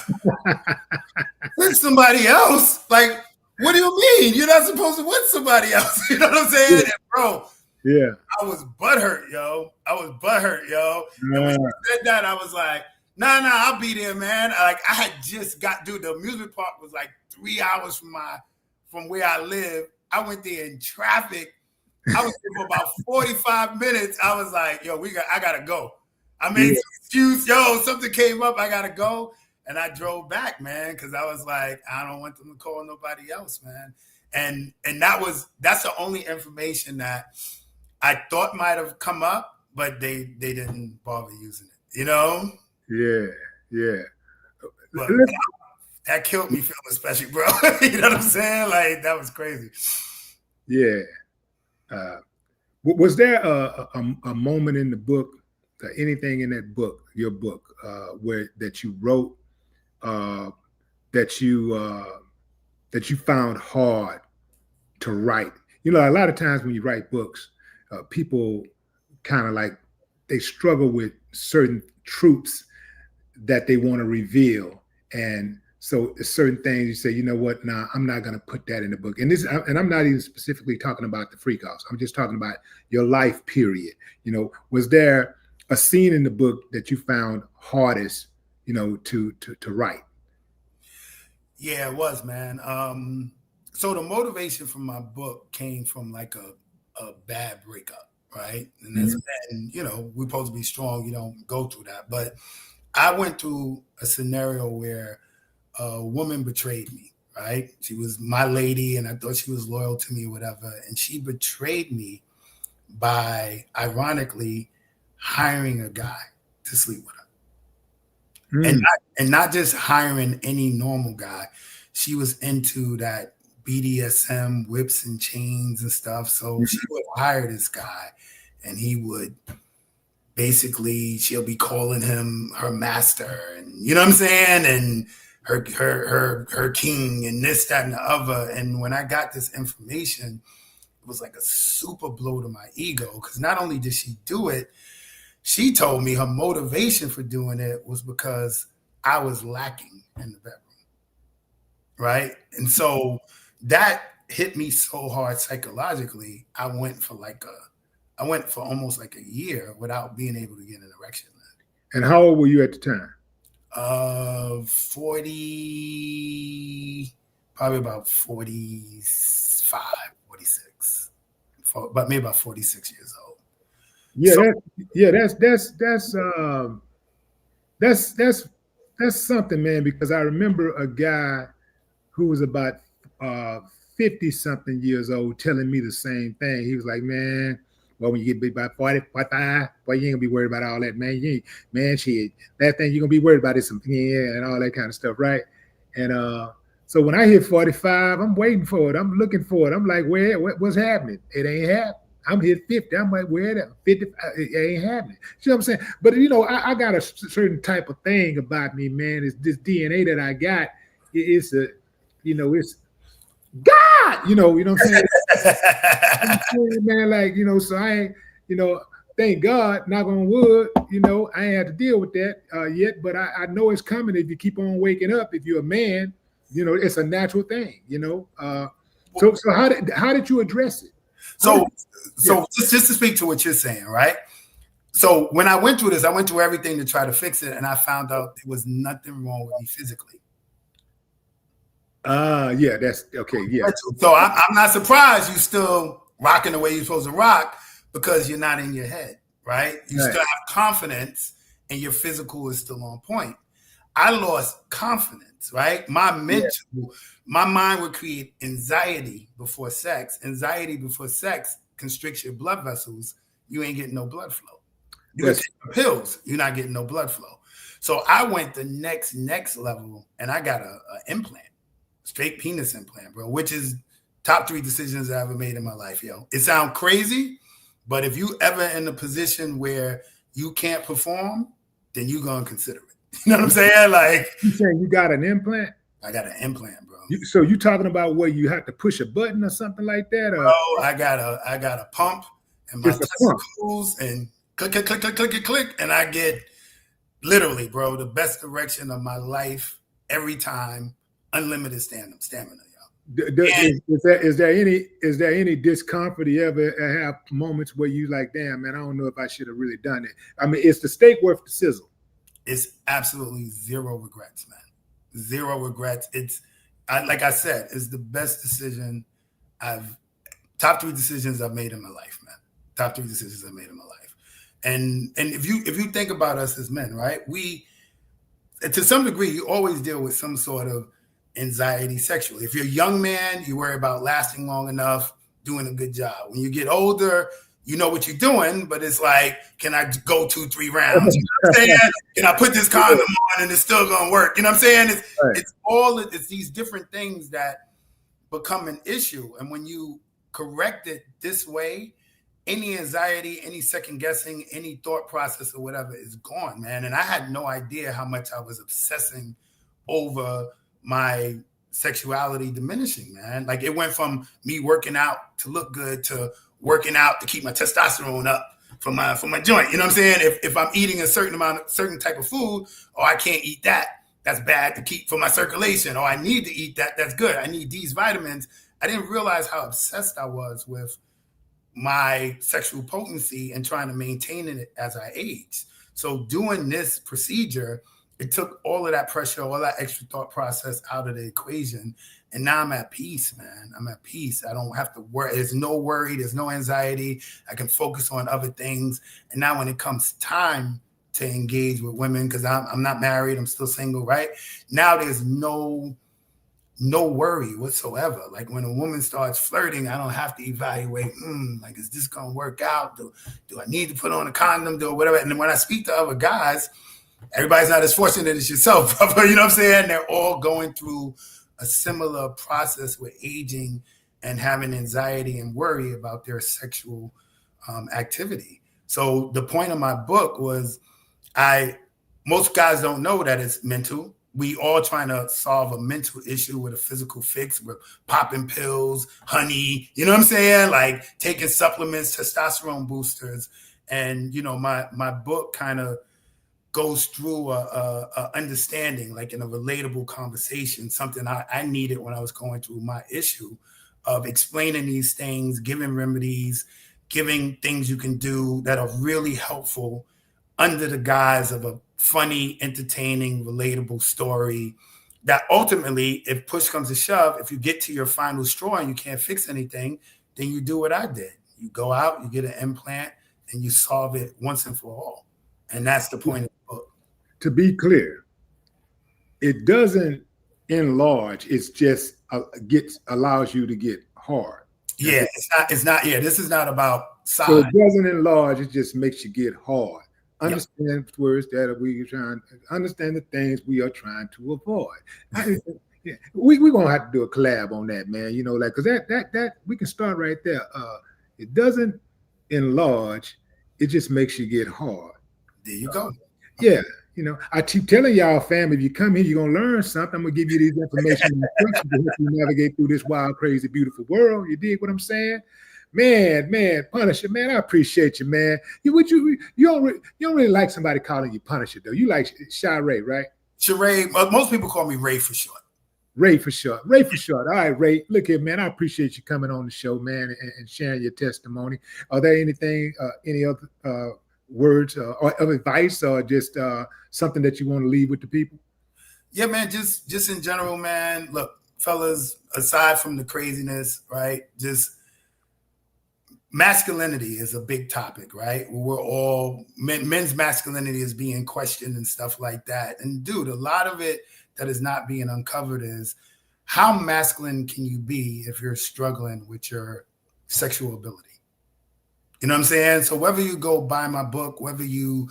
send somebody else? Like, what do you mean? You're not supposed to want somebody else. You know what I'm saying? And bro, yeah, I was butthurt, yo. And when she said that, I was like, nah, I'll be there, man. Like, I had just the amusement park was like 3 hours from where I live. I went there in traffic. I was there for about 45 minutes. I was like, yo, I gotta go. I made some excuse, something came up, I gotta go. And I drove back, man, because I was like, I don't want them to call nobody else, man. And that's the only information that I thought might have come up, but they didn't bother using it, you know? Yeah. But that killed me feeling special, bro. You know what I'm saying? Like, that was crazy. Yeah. Was there a moment in the book, anything in that book, your book, where that you wrote that you found hard to write? You know, a lot of times when you write books, people kind of like they struggle with certain truths that they want to reveal, and so certain things you say, you know what, nah, I'm not going to put that in the book. And I'm not even specifically talking about the freakoffs. I'm just talking about your life period. You know, was there a scene in the book that you found hardest, you know, to write? Yeah, it was, man. So the motivation from my book came from like a bad breakup, right? And that's, and you know, we're supposed to be strong. You don't go through that, but I went through a scenario where a woman betrayed me, right? She was my lady and I thought she was loyal to me or whatever. And she betrayed me by, ironically, hiring a guy to sleep with her. And not just hiring any normal guy. She was into that BDSM, whips and chains and stuff. So she would hire this guy and he would basically, she'll be calling him her master and you know what I'm saying? And her king and this, that, and the other. And when I got this information, it was like a super blow to my ego, because not only did she do it, she told me her motivation for doing it was because I was lacking in the bedroom, right? And so that hit me so hard psychologically. I went for almost like a year without being able to get an erection. And how old were you at the time? 40, probably about 45, 46, but maybe about 46 years old. Yeah, that's something, man, because I remember a guy who was about 50 something years old telling me the same thing. He was like, man, well, when you get about 40, 45, well, you ain't gonna be worried about all that, man. Shit, that thing you're gonna be worried about is something, yeah, and all that kind of stuff, right? And so when I hit 45, I'm waiting for it. I'm looking for it. I'm like, what's happening? It ain't happening. I'm hit 50. I'm like, where that 50? It ain't happening. You know what I'm saying? But you know, I got a certain type of thing about me, man. It's this DNA that I got. It's God, you know what I'm saying? Man, like, you know, so I ain't, you know, thank God, knock on wood, you know, I ain't had to deal with that yet, but I know it's coming if you keep on waking up. If you're a man, you know, it's a natural thing, you know. So how did you address it? So just to speak to what you're saying, right? So when I went through this, I went through everything to try to fix it, and I found out there was nothing wrong with me physically. Yeah, that's okay. Yeah. So I'm not surprised you still rocking the way you're supposed to rock, because you're not in your head, right? You still have confidence and your physical is still on point. I lost confidence, right? My mind would create anxiety before sex. Anxiety before sex constricts your blood vessels. You ain't getting no blood flow. You can take the pills, you're not getting no blood flow. So I went the next level and I got a implant. Straight penis implant, bro, which is top 3 decisions I ever made in my life, yo. It sounds crazy, but if you ever in a position where you can't perform, then you're going to consider it. You know what I'm saying? Like, you saying you got an implant? I got an implant, bro. So you talking about where you have to push a button or something like that? Or? Bro, I got a pump and my testicles and click, and I get literally, bro, the best erection of my life every time. Unlimited stamina, y'all. Is there any discomfort you ever have moments where you like, damn, man, I don't know if I should have really done it? I mean, it's the steak worth the sizzle. It's absolutely zero regrets, man. Zero regrets. Like I said, it's the best decision top 3 decisions I've made in my life, man. Top 3 decisions I've made in my life. And if you think about us as men, right? We, to some degree, you always deal with some sort of anxiety sexually. If you're a young man, you worry about lasting long enough, doing a good job. When you get older, you know what you're doing, but it's like, can I go 2-3 rounds? You know what I'm saying? Can I put this condom on and it's still gonna work? You know what I'm saying? It's these different things that become an issue. And when you correct it this way, any anxiety, any second guessing, any thought process or whatever is gone, man. And I had no idea how much I was obsessing over my sexuality diminishing, man. Like it went from me working out to look good to working out to keep my testosterone up for my joint. You know what I'm saying? If I'm eating a certain type of food, or I can't eat that, that's bad to keep for my circulation. Or I need to eat that, that's good. I need these vitamins. I didn't realize how obsessed I was with my sexual potency and trying to maintain it as I aged. So doing this procedure, it took all of that pressure, all that extra thought process out of the equation. And now I'm at peace, man. I'm at peace. I don't have to worry. There's no worry. There's no anxiety. I can focus on other things. And now when it comes time to engage with women, because I'm not married, I'm still single, right? Now there's no worry whatsoever. Like when a woman starts flirting, I don't have to evaluate, like, is this going to work out? Do I need to put on a condom? Do whatever? And then when I speak to other guys, everybody's not as fortunate as yourself, brother. You know what I'm saying? They're all going through a similar process with aging and having anxiety and worry about their sexual activity. So the point of my book was most guys don't know that it's mental. We all trying to solve a mental issue with a physical fix. We're popping pills, honey, you know what I'm saying? Like taking supplements, testosterone boosters. And, you know, my book kind of goes through a understanding, like in a relatable conversation, something I needed when I was going through my issue of explaining these things, giving remedies, giving things you can do that are really helpful under the guise of a funny, entertaining, relatable story that ultimately, if push comes to shove, if you get to your final straw and you can't fix anything, then you do what I did. You go out, you get an implant, and you solve it once and for all. And that's the point of the book. To be clear, it doesn't enlarge. It's just allows you to get hard. Yeah, it's not. Yeah, this is not about size. So it doesn't enlarge. It just makes you get hard. Understand words that we trying. Understand the things we are trying to avoid. We're gonna have to do a collab on that, man. You know, like because that we can start right there. It doesn't enlarge. It just makes you get hard. There you go. Yeah. You know, I keep telling y'all, fam, if you come here, you're going to learn something. I'm going to give you these information and instructions to help you navigate through this wild, crazy, beautiful world. You dig what I'm saying? Man, Punisher, man, I appreciate you, man. You don't really like somebody calling you Punisher, though. You like Sharay, right? Sharay. Most people call me Ray for short. Ray for short. Ray for short. All right, Ray. Look here, man. I appreciate you coming on the show, man, and sharing your testimony. Are there any other words of advice or just something that you want to leave with the people? Yeah, man, just in general, man. Look, fellas, aside from the craziness, right? Just masculinity is a big topic, right? We're all men's masculinity is being questioned and stuff like that. And dude, a lot of it that is not being uncovered is how masculine can you be if you're struggling with your sexual ability? You know what I'm saying? So whether you go buy my book, whether you,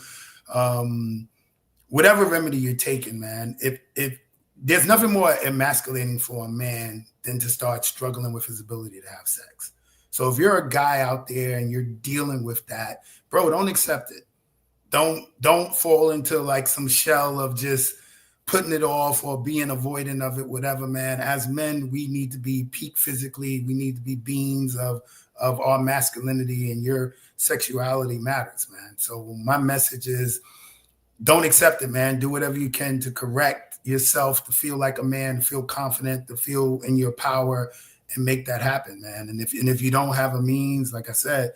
whatever remedy you're taking, man, if there's nothing more emasculating for a man than to start struggling with his ability to have sex. So if you're a guy out there and you're dealing with that, bro, don't accept it. Don't fall into like some shell of just putting it off or being avoidant of it, whatever, man. As men, we need to be peak physically. We need to be beings of our masculinity, and your sexuality matters, man. So my message is don't accept it, man. Do whatever you can to correct yourself, to feel like a man, to feel confident, to feel in your power, and make that happen, man. And if you don't have a means, like I said,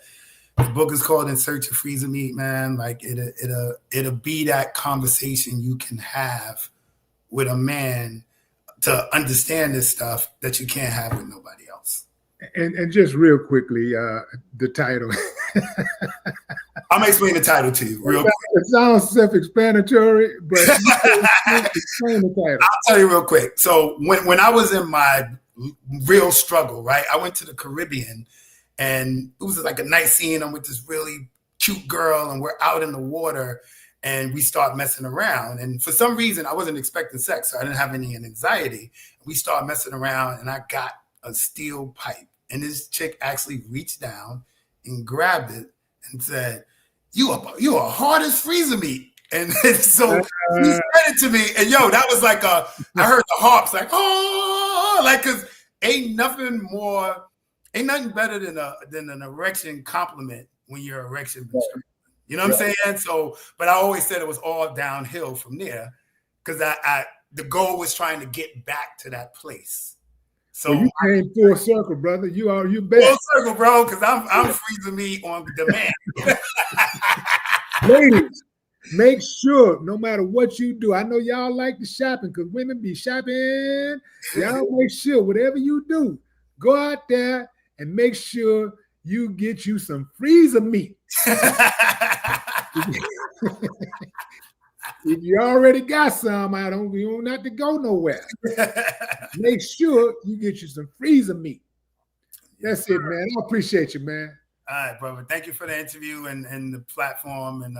the book is called In Search of Freezer Meat, man. Like it'll be that conversation you can have with a man to understand this stuff that you can't have with nobody else. And just real quickly, the title. I'm gonna explain the title to you real quick. It sounds self-explanatory, but explain the title. I'll tell you real quick. So when I was in my real struggle, right, I went to the Caribbean And it was like a nice scene. I'm with this really cute girl, and we're out in the water, and we start messing around. And for some reason, I wasn't expecting sex, so I didn't have any anxiety. We start messing around, and I got a steel pipe. And this chick actually reached down and grabbed it and said, you are hard as freezer meat. And so he said it to me. And yo, that was like I heard the harps like, oh, like, cause ain't nothing better than an erection compliment when your erection been straight. You know what I'm saying? So, but I always said it was all downhill from there, because the goal was trying to get back to that place. So you came full circle, brother. You bet. Full circle, bro, because I'm freezing me on demand. Ladies, make sure no matter what you do, I know y'all like the shopping because women be shopping. Y'all make sure whatever you do, go out there and make sure you get you some freezer meat. If you already got some, you don't have to go nowhere. Make sure you get you some freezer meat. That's it, man. I appreciate you, man. All right, brother. Thank you for the interview and the platform and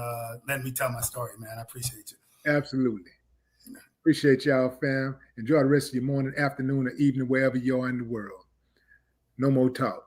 letting me tell my story, man. I appreciate you. Absolutely. Appreciate y'all, fam. Enjoy the rest of your morning, afternoon, or evening, wherever you are in the world. No more talk.